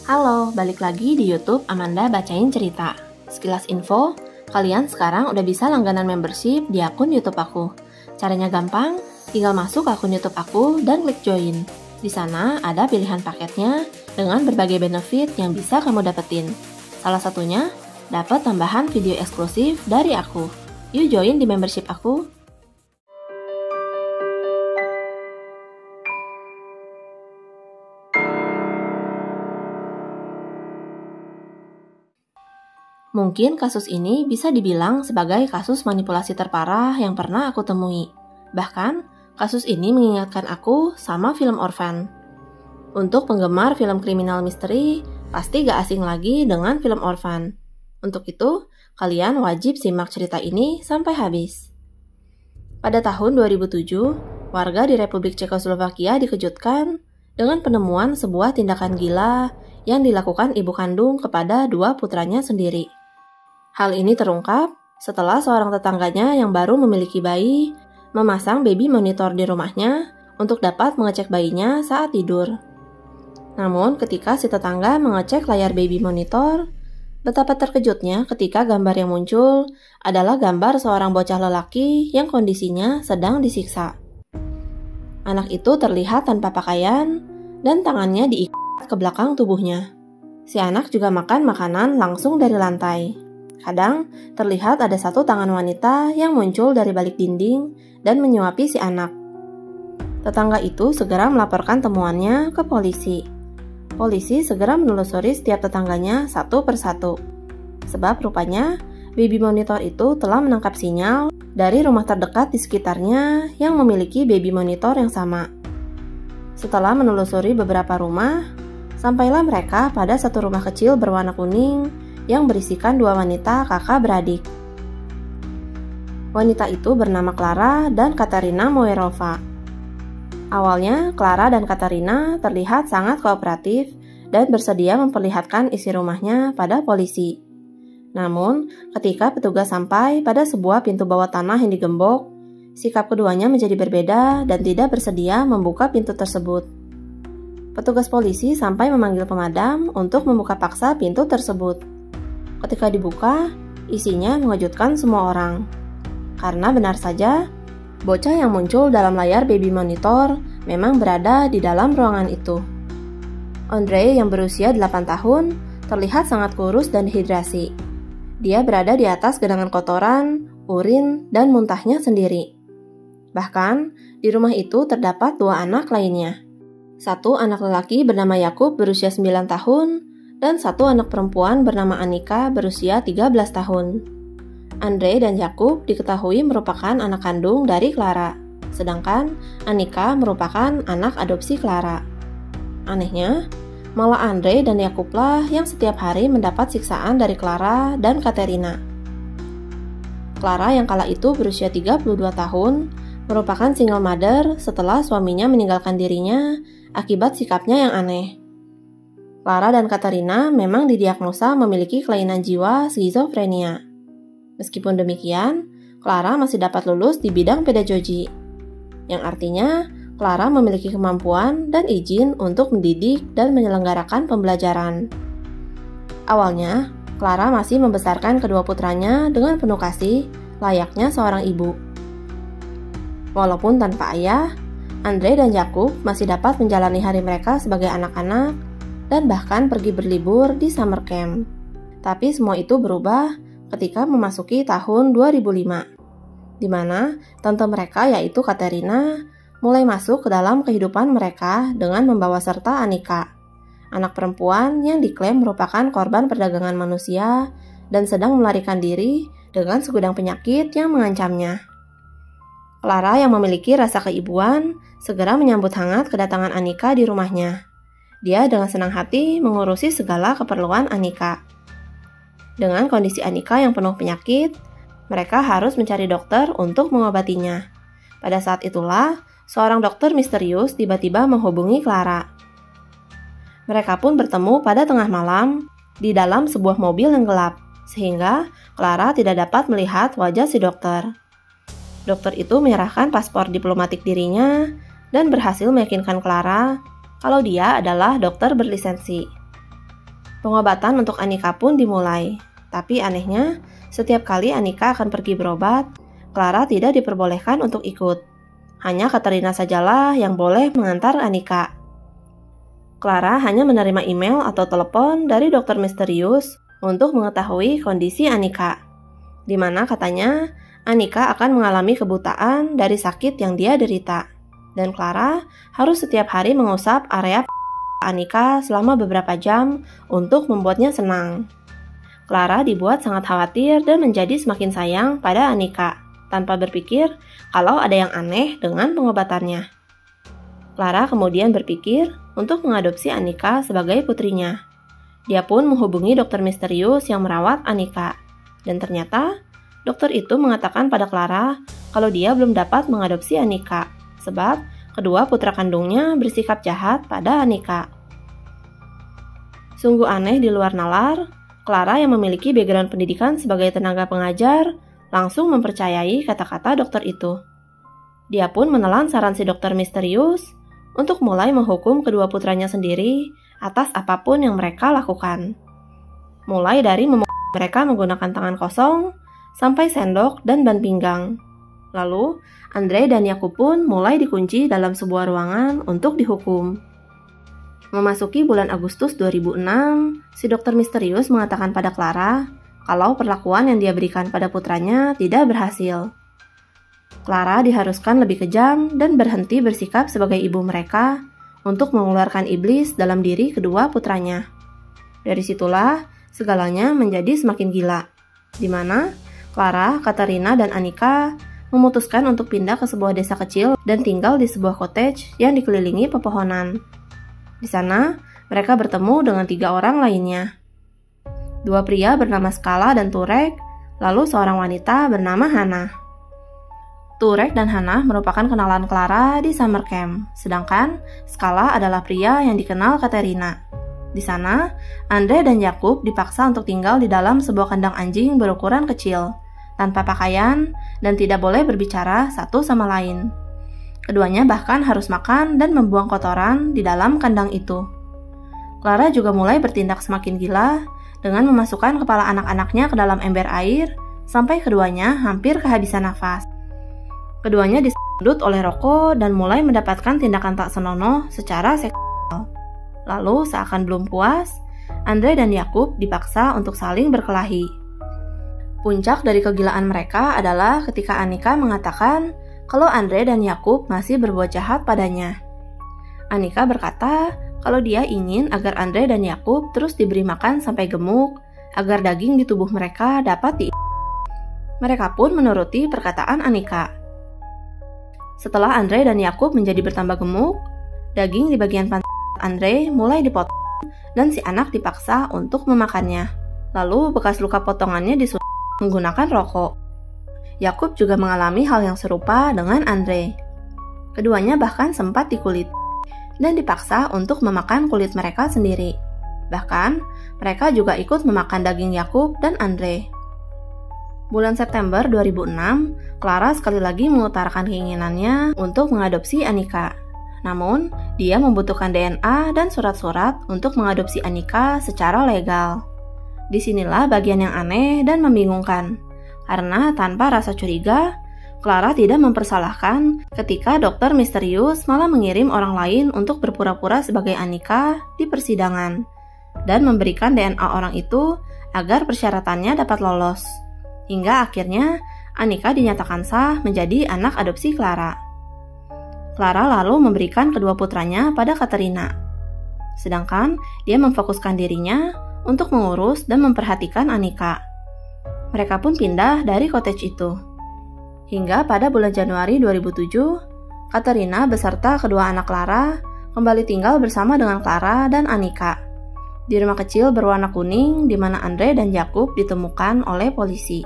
Halo, balik lagi di YouTube Amanda Bacain Cerita. Sekilas info, kalian sekarang udah bisa langganan membership di akun YouTube aku. Caranya gampang, tinggal masuk ke akun YouTube aku dan klik join. Di sana ada pilihan paketnya dengan berbagai benefit yang bisa kamu dapetin. Salah satunya, dapat tambahan video eksklusif dari aku. Yuk join di membership aku. Mungkin kasus ini bisa dibilang sebagai kasus manipulasi terparah yang pernah aku temui. Bahkan, kasus ini mengingatkan aku sama film Orphan. Untuk penggemar film kriminal misteri, pasti gak asing lagi dengan film Orphan. Untuk itu, kalian wajib simak cerita ini sampai habis. Pada tahun 2007, warga di Republik Cekoslovakia dikejutkan dengan penemuan sebuah tindakan gila yang dilakukan ibu kandung kepada dua putranya sendiri. Hal ini terungkap setelah seorang tetangganya yang baru memiliki bayi memasang baby monitor di rumahnya untuk dapat mengecek bayinya saat tidur. Namun ketika si tetangga mengecek layar baby monitor, betapa terkejutnya ketika gambar yang muncul adalah gambar seorang bocah lelaki yang kondisinya sedang disiksa. Anak itu terlihat tanpa pakaian dan tangannya diikat ke belakang tubuhnya. Si anak juga makan makanan langsung dari lantai. Kadang, terlihat ada satu tangan wanita yang muncul dari balik dinding dan menyuapi si anak. Tetangga itu segera melaporkan temuannya ke polisi. Polisi segera menelusuri setiap tetangganya satu persatu. Sebab rupanya, baby monitor itu telah menangkap sinyal dari rumah terdekat di sekitarnya yang memiliki baby monitor yang sama. Setelah menelusuri beberapa rumah, sampailah mereka pada satu rumah kecil berwarna kuning yang berisikan dua wanita kakak beradik. Wanita itu bernama Clara dan Katarina Moerova. Awalnya, Clara dan Katarina terlihat sangat kooperatif dan bersedia memperlihatkan isi rumahnya pada polisi. Namun, ketika petugas sampai pada sebuah pintu bawah tanah yang digembok, sikap keduanya menjadi berbeda dan tidak bersedia membuka pintu tersebut. Petugas polisi sampai memanggil pemadam untuk membuka paksa pintu tersebut. Ketika dibuka, isinya mengejutkan semua orang. Karena benar saja, bocah yang muncul dalam layar baby monitor memang berada di dalam ruangan itu. Andre yang berusia 8 tahun terlihat sangat kurus dan dehidrasi. Dia berada di atas genangan kotoran, urin, dan muntahnya sendiri. Bahkan, di rumah itu terdapat dua anak lainnya. Satu anak lelaki bernama Yakub berusia 9 tahun, dan satu anak perempuan bernama Anika berusia 13 tahun. Andre dan Yakub diketahui merupakan anak kandung dari Clara, sedangkan Anika merupakan anak adopsi Clara. Anehnya, malah Andre dan Yakublah yang setiap hari mendapat siksaan dari Clara dan Katerina. Clara yang kala itu berusia 32 tahun, merupakan single mother setelah suaminya meninggalkan dirinya akibat sikapnya yang aneh. Clara dan Katarina memang didiagnosa memiliki kelainan jiwa skizofrenia. Meskipun demikian, Clara masih dapat lulus di bidang pedagogi, yang artinya Clara memiliki kemampuan dan izin untuk mendidik dan menyelenggarakan pembelajaran. Awalnya, Clara masih membesarkan kedua putranya dengan penuh kasih, layaknya seorang ibu. Walaupun tanpa ayah, Andre dan Yakub masih dapat menjalani hari mereka sebagai anak-anak dan bahkan pergi berlibur di summer camp. Tapi semua itu berubah ketika memasuki tahun 2005, di mana tante mereka yaitu Katerina mulai masuk ke dalam kehidupan mereka dengan membawa serta Anika, anak perempuan yang diklaim merupakan korban perdagangan manusia dan sedang melarikan diri dengan segudang penyakit yang mengancamnya. Clara yang memiliki rasa keibuan segera menyambut hangat kedatangan Anika di rumahnya. Dia dengan senang hati mengurusi segala keperluan Anika. Dengan kondisi Anika yang penuh penyakit, mereka harus mencari dokter untuk mengobatinya. Pada saat itulah, seorang dokter misterius tiba-tiba menghubungi Clara. Mereka pun bertemu pada tengah malam di dalam sebuah mobil yang gelap, sehingga Clara tidak dapat melihat wajah si dokter. Dokter itu menyerahkan paspor diplomatik dirinya dan berhasil meyakinkan Clara kalau dia adalah dokter berlisensi. Pengobatan untuk Anika pun dimulai. Tapi anehnya, setiap kali Anika akan pergi berobat, Clara tidak diperbolehkan untuk ikut. Hanya Katarina sajalah yang boleh mengantar Anika. Clara hanya menerima email atau telepon dari dokter misterius untuk mengetahui kondisi Anika, di mana katanya Anika akan mengalami kebutaan dari sakit yang dia derita, dan Clara harus setiap hari mengusap area Anika selama beberapa jam untuk membuatnya senang. Clara dibuat sangat khawatir dan menjadi semakin sayang pada Anika, tanpa berpikir kalau ada yang aneh dengan pengobatannya. Clara kemudian berpikir untuk mengadopsi Anika sebagai putrinya. Dia pun menghubungi dokter misterius yang merawat Anika, dan ternyata dokter itu mengatakan pada Clara kalau dia belum dapat mengadopsi Anika, sebab kedua putra kandungnya bersikap jahat pada Anika. Sungguh aneh di luar nalar, Clara yang memiliki background pendidikan sebagai tenaga pengajar langsung mempercayai kata-kata dokter itu. Dia pun menelan saran si dokter misterius untuk mulai menghukum kedua putranya sendiri atas apapun yang mereka lakukan. Mulai dari mereka menggunakan tangan kosong, sampai sendok dan ban pinggang. Lalu, Andre dan Yakub pun mulai dikunci dalam sebuah ruangan untuk dihukum. Memasuki bulan Agustus 2006, si dokter misterius mengatakan pada Clara kalau perlakuan yang dia berikan pada putranya tidak berhasil. Clara diharuskan lebih kejam dan berhenti bersikap sebagai ibu mereka untuk mengeluarkan iblis dalam diri kedua putranya. Dari situlah segalanya menjadi semakin gila, di mana Clara, Katarina, dan Anika memutuskan untuk pindah ke sebuah desa kecil dan tinggal di sebuah cottage yang dikelilingi pepohonan. Di sana, mereka bertemu dengan 3 orang lainnya. 2 pria bernama Skala dan Turek, lalu seorang wanita bernama Hana. Turek dan Hana merupakan kenalan Clara di summer camp, sedangkan Skala adalah pria yang dikenal Katerina. Di sana, Andre dan Yakub dipaksa untuk tinggal di dalam sebuah kandang anjing berukuran kecil, tanpa pakaian, dan tidak boleh berbicara satu sama lain. Keduanya bahkan harus makan dan membuang kotoran di dalam kandang itu. Clara juga mulai bertindak semakin gila dengan memasukkan kepala anak-anaknya ke dalam ember air sampai keduanya hampir kehabisan nafas. Keduanya disundut oleh rokok dan mulai mendapatkan tindakan tak senonoh secara seksual. Lalu seakan belum puas, Andre dan Yakub dipaksa untuk saling berkelahi. Puncak dari kegilaan mereka adalah ketika Anika mengatakan kalau Andre dan Yakub masih berbuat jahat padanya. Anika berkata kalau dia ingin agar Andre dan Yakub terus diberi makan sampai gemuk, agar daging di tubuh mereka dapat Mereka pun menuruti perkataan Anika. Setelah Andre dan Yakub menjadi bertambah gemuk, daging di bagian pantat Andre mulai dipotong dan si anak dipaksa untuk memakannya. Lalu bekas luka potongannya disuntik menggunakan rokok. Yakub juga mengalami hal yang serupa dengan Andre. Keduanya bahkan sempat dikulit dan dipaksa untuk memakan kulit mereka sendiri. Bahkan, mereka juga ikut memakan daging Yakub dan Andre. Bulan September 2006, Clara sekali lagi mengutarakan keinginannya untuk mengadopsi Anika. Namun, dia membutuhkan DNA dan surat-surat untuk mengadopsi Anika secara legal. Disinilah bagian yang aneh dan membingungkan. Karena tanpa rasa curiga, Clara tidak mempersalahkan ketika dokter misterius malah mengirim orang lain untuk berpura-pura sebagai Anika di persidangan dan memberikan DNA orang itu agar persyaratannya dapat lolos. Hingga akhirnya Anika dinyatakan sah menjadi anak adopsi Clara. Clara lalu memberikan kedua putranya pada Katerina. Sedangkan dia memfokuskan dirinya untuk mengurus dan memperhatikan Anika. Mereka pun pindah dari cottage itu. Hingga pada bulan Januari 2007, Katerina beserta kedua anak Clara kembali tinggal bersama dengan Clara dan Anika di rumah kecil berwarna kuning di mana Andre dan Yakub ditemukan oleh polisi.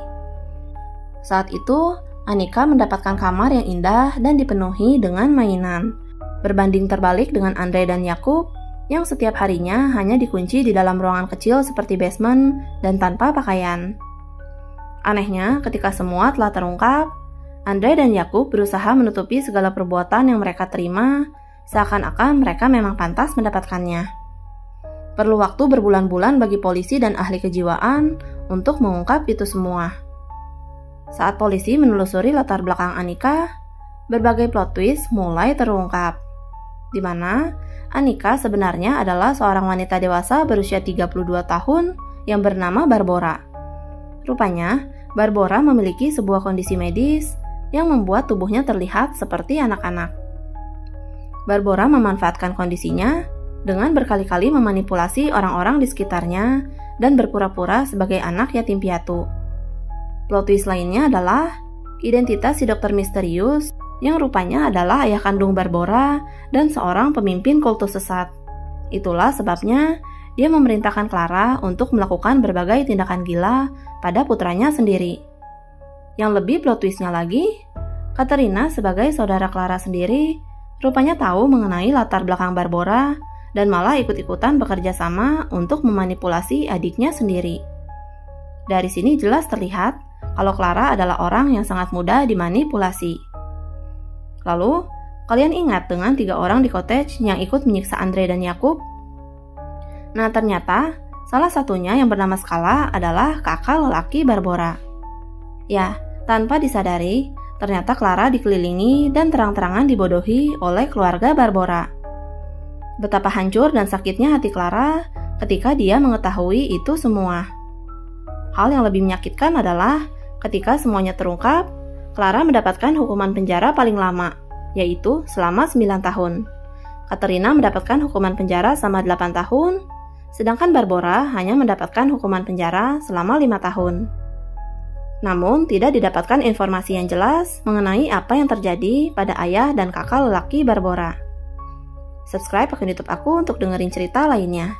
Saat itu, Anika mendapatkan kamar yang indah dan dipenuhi dengan mainan, berbanding terbalik dengan Andre dan Yakub yang setiap harinya hanya dikunci di dalam ruangan kecil seperti basement dan tanpa pakaian. Anehnya, ketika semua telah terungkap, Andre dan Yakub berusaha menutupi segala perbuatan yang mereka terima, seakan-akan mereka memang pantas mendapatkannya. Perlu waktu berbulan-bulan bagi polisi dan ahli kejiwaan untuk mengungkap itu semua. Saat polisi menelusuri latar belakang Anika, berbagai plot twist mulai terungkap. Di mana Anika sebenarnya adalah seorang wanita dewasa berusia 32 tahun yang bernama Barbora. Rupanya, Barbora memiliki sebuah kondisi medis yang membuat tubuhnya terlihat seperti anak-anak. Barbora memanfaatkan kondisinya dengan berkali-kali memanipulasi orang-orang di sekitarnya dan berpura-pura sebagai anak yatim piatu. Plot twist lainnya adalah identitas si dokter misterius yang rupanya adalah ayah kandung Barbora dan seorang pemimpin kultus sesat. Itulah sebabnya dia memerintahkan Clara untuk melakukan berbagai tindakan gila pada putranya sendiri. Yang lebih plot twistnya lagi, Katerina sebagai saudara Clara sendiri rupanya tahu mengenai latar belakang Barbora dan malah ikut-ikutan bekerja sama untuk memanipulasi adiknya sendiri. Dari sini jelas terlihat kalau Clara adalah orang yang sangat mudah dimanipulasi. Lalu, kalian ingat dengan 3 orang di cottage yang ikut menyiksa Andre dan Yakub? Nah, ternyata salah satunya yang bernama Scala adalah kakak lelaki Barbora. Ya, tanpa disadari, ternyata Clara dikelilingi dan terang-terangan dibodohi oleh keluarga Barbora. Betapa hancur dan sakitnya hati Clara ketika dia mengetahui itu semua. Hal yang lebih menyakitkan adalah ketika semuanya terungkap, Clara mendapatkan hukuman penjara paling lama, yaitu selama 9 tahun. Katerina mendapatkan hukuman penjara selama 8 tahun, sedangkan Barbora hanya mendapatkan hukuman penjara selama 5 tahun. Namun, tidak didapatkan informasi yang jelas mengenai apa yang terjadi pada ayah dan kakak lelaki Barbora. Subscribe akun YouTube aku untuk dengerin cerita lainnya.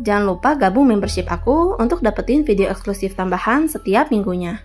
Jangan lupa gabung membership aku untuk dapetin video eksklusif tambahan setiap minggunya.